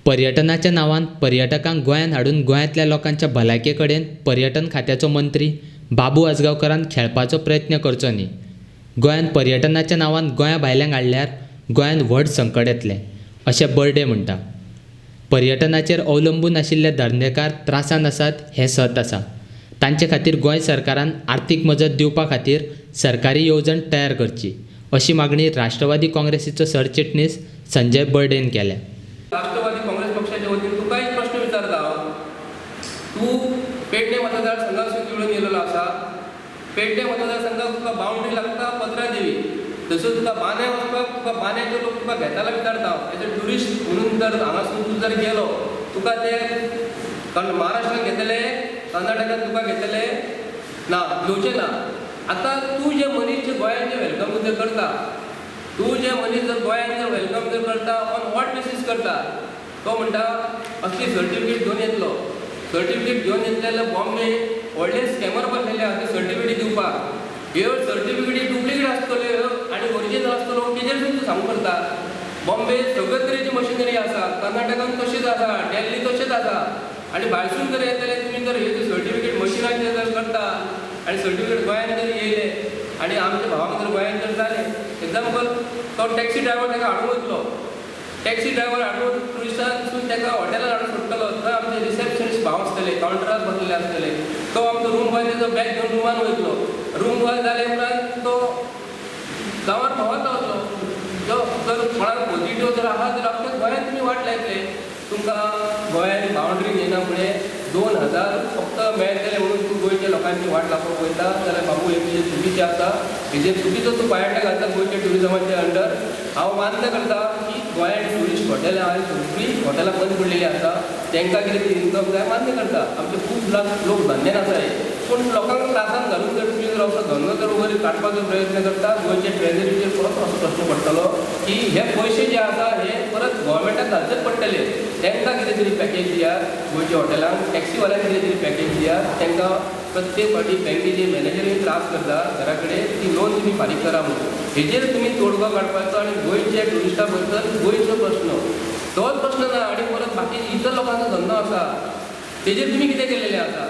पर्यटनाच्या नांवान पर्यटकांक गोंयांत हाडून गोंयांतल्या लोकांच्या भलायके कडेन पर्यटन खात्याचो मंत्री बाबू आजगांवकारान खेळपाचो प्रयत्न करचो न्ही. गोंयांत पर्यटनाच्या नांवान गोंया भायल्यांक हाडल्यार गोंयांत व्हड संकट येतलें अशें बर्डे म्हणटा. पर्यटनाचेर अवलंबून आशिल्ले धंदेकार त्रासांत आसात हें सत आसा. तांचे खातीर गोंय सरकारान आर्थीक मजत दिवपा खातीर सरकारी येवजण तयार करची अशी मागणी राष्ट्रवादी काँग्रेसीचो सरचिटणीस संजय बर्डेन केल्या. राष्ट्रवादी काँग्रेस पक्षाच्या वतीन तुका एक प्रश्न विचारता हांव. तूं पेडणे मतदारसंघासून निवडून येयलेलो आसा. पेडणे मतदारसंघाक तुका बावंड्री लागता पत्रादेवी. तसो तुका बांद्या वचपाक तुका बांद्याचे लोक तुका घेताला विचारता हांव. एज अ ट्युरिस्ट म्हणून जर हांगासून तूं जर गेलो तुका ते महाराष्ट्रान घेतले, कर्नाटकान तुका घेतले ना, घेवचे ना. आतां तूं जे मनीस जे गोंयांत जे वेलकम जर करता, तूं जे मनीस जर गोंयांत जर वेलकम जर करता ऑन वॉट बेसीस करता, तो म्हणटा असली सर्टिफिकेट घेवन येतलो. सर्टिफिकेट घेवन येतले जाल्यार बॉम्बे व्हडले स्कॅमर बसलेले आसा ते सर्टिफिकेट दिवपाक. ह्यो सर्टिफिकेटी डुप्लिकेट आसतल्यो आनी ओरिजिनल आसतलो तेजेर तूं सांगू करता. बॉम्बे सगळे तरेची मशिनरी आसा, कर्नाटकान तशीच आसा, दिल्ली तशेंच आसा. आनी भायसून जर येतले तुमी जर हे सर्टिफिकेट मशिनाचेर जर करता आनी सर्टिफिकेट गोंयांत जर येयले आनी आमच्या भावाक जर गोंयांत जर जाले, एक्झाम्पल तो टॅक्सी ड्रायव्हर ताका हाडून वयतलो. टॅक्सी ड्रायव्हर हाडून टुरिस्टांसून ताका हॉटेलार हाडून सोडटलो. थंय आमचे रिसेप्शनिस्ट भाव आसतले, कावंटरार बसलेले आसतले. तो आमचो रूम बॉय तेजो बॅग घेवन रुमान वयतलो. रूम बॉय जाले उपरांत तो गांवांत भोंवता वतलो. जो जर कोणाक पॉझिटिव्ह जर आहा जाल्यार आमच्या गोंयांत तुमी वाट लायतले. तुमकां गोंयांत बावंड्री घेयना फुडें 2000 फक्त मेळटले म्हणून तूं गोंयच्या लोकांची वाट लावपाक वयता जाल्यार बाबू हे तुजें चुकीचें आसा. हेजेर चुकीचो तूं पायट घालता गोंयच्या ट्युरिजमाच्या अंडर. हांव मान्य करता की गोंयांत ट्युरिस्ट हॉटेलां आनी सगळीं हॉटेलां बंद पडलेलीं आसा. तांकां कितें इन्कम जाय मान्य करता. आमचे खूब लोक धंदेन आसाय. पूण लोकांक त्रासान घालून जर तुमी जर असो धंदो जर वयर काडपाचो प्रयत्न करता, गोंयच्या ट्रेजरीचेर परत असो प्रश्न पडटलो की हे पयशे जे आसा हे परत गोवोरमेंटाक घालचेच पडटले. तांकां कितें तरी पॅकेज दियात, गोंयच्या हॉटेलांक टॅक्सीवाल्यांक कितें तरी पॅकेज दियात. तांकां प्रत्येक फावटी बँकेचे मॅनेजरी त्रास करता घरा कडेन ती लोन तुमी फारीक करा म्हणून. हेजेर तुमी तोडगो काडपाचो आनी गोंयच्या ट्युरिस्टां बद्दल गोंयचो प्रश्न तोच प्रश्न ना. आनी परत बाकी इतर लोकांचो धंदो आसा तेजेर तुमी कितें केलेलें आसा.